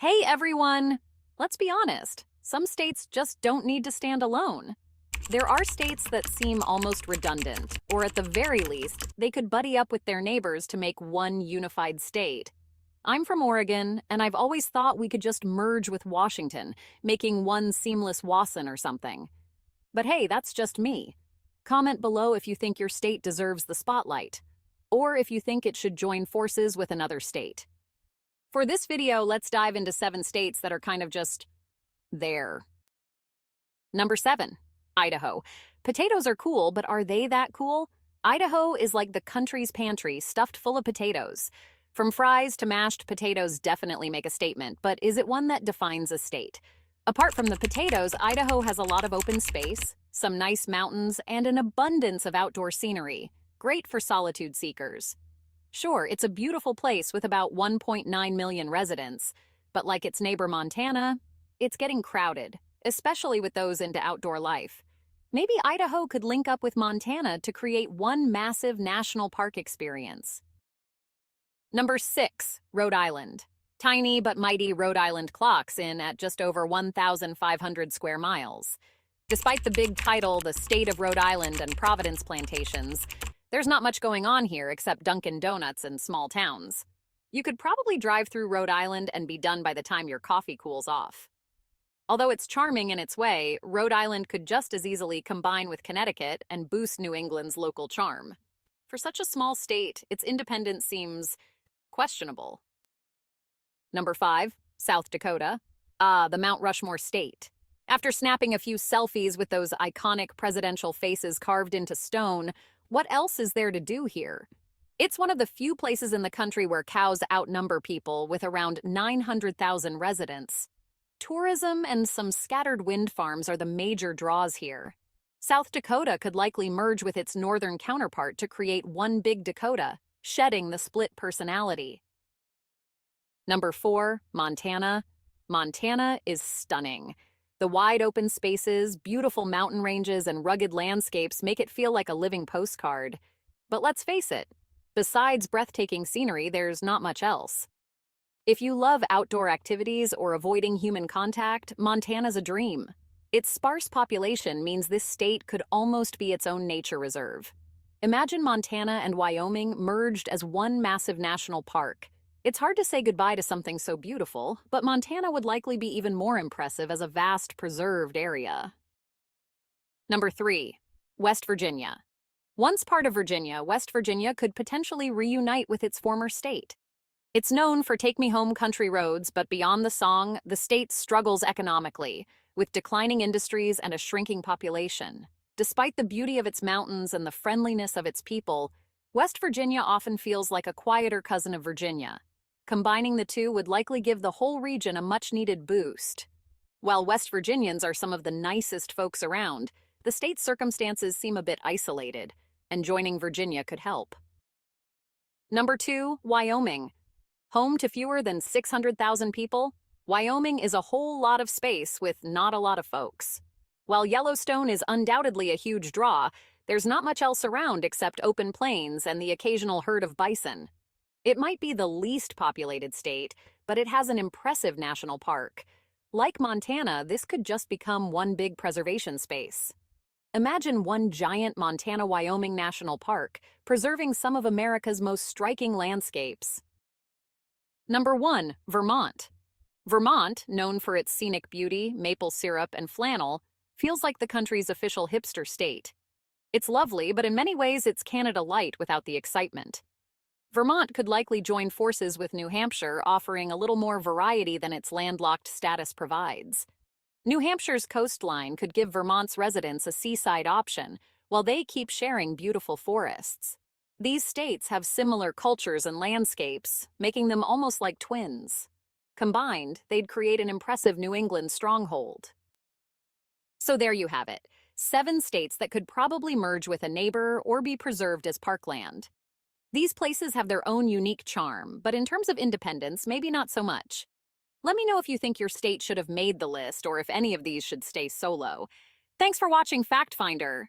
Hey everyone! Let's be honest, some states just don't need to stand alone. There are states that seem almost redundant, or at the very least, they could buddy up with their neighbors to make one unified state. I'm from Oregon, and I've always thought we could just merge with Washington, making one seamless WASN or something. But hey, that's just me. Comment below if you think your state deserves the spotlight, or if you think it should join forces with another state. For this video, let's dive into 7 states that are kind of just there. Number 7, Idaho. Potatoes are cool, but are they that cool? Idaho is like the country's pantry, stuffed full of potatoes. From fries to mashed potatoes definitely make a statement, but is it one that defines a state? Apart from the potatoes, Idaho has a lot of open space, some nice mountains, and an abundance of outdoor scenery. Great for solitude seekers. Sure, it's a beautiful place with about 1.9 million residents, but like its neighbor Montana, it's getting crowded, especially with those into outdoor life. Maybe Idaho could link up with Montana to create one massive national park experience. Number 6, Rhode Island. Tiny but mighty Rhode Island clocks in at just over 1,500 square miles. Despite the big title, the state of Rhode Island and Providence plantations, there's not much going on here except Dunkin' Donuts and small towns. You could probably drive through Rhode Island and be done by the time your coffee cools off. Although it's charming in its way, Rhode Island could just as easily combine with Connecticut and boost New England's local charm. For such a small state, its independence seems questionable. Number 5, South Dakota. The Mount Rushmore state. After snapping a few selfies with those iconic presidential faces carved into stone, what else is there to do here? It's one of the few places in the country where cows outnumber people with around 900,000 residents. Tourism and some scattered wind farms are the major draws here. South Dakota could likely merge with its northern counterpart to create one big Dakota, shedding the split personality. Number 4, Montana. Montana is stunning. The wide open spaces, beautiful mountain ranges, and rugged landscapes make it feel like a living postcard. But let's face it, besides breathtaking scenery, there's not much else. If you love outdoor activities or avoiding human contact, Montana's a dream. Its sparse population means this state could almost be its own nature reserve. Imagine Montana and Wyoming merged as one massive national park. It's hard to say goodbye to something so beautiful, but Montana would likely be even more impressive as a vast, preserved area. Number 3, West Virginia. Once part of Virginia, West Virginia could potentially reunite with its former state. It's known for take-me-home country roads, but beyond the song, the state struggles economically, with declining industries and a shrinking population. Despite the beauty of its mountains and the friendliness of its people, West Virginia often feels like a quieter cousin of Virginia. Combining the two would likely give the whole region a much-needed boost. While West Virginians are some of the nicest folks around, the state's circumstances seem a bit isolated, and joining Virginia could help. Number 2, Wyoming. Home to fewer than 600,000 people, Wyoming is a whole lot of space with not a lot of folks. While Yellowstone is undoubtedly a huge draw, there's not much else around except open plains and the occasional herd of bison. It might be the least populated state, but it has an impressive national park. Like Montana, this could just become one big preservation space. Imagine one giant Montana-Wyoming National Park, preserving some of America's most striking landscapes. Number 1, Vermont. Vermont, known for its scenic beauty, maple syrup, and flannel, feels like the country's official hipster state. It's lovely, but in many ways it's Canada Light without the excitement. Vermont could likely join forces with New Hampshire, offering a little more variety than its landlocked status provides. New Hampshire's coastline could give Vermont's residents a seaside option, while they keep sharing beautiful forests. These states have similar cultures and landscapes, making them almost like twins. Combined, they'd create an impressive New England stronghold. So there you have it, 7 states that could probably merge with a neighbor or be preserved as parkland. These places have their own unique charm, but in terms of independence, maybe not so much. Let me know if you think your state should have made the list or if any of these should stay solo. Thanks for watching Fact Finder.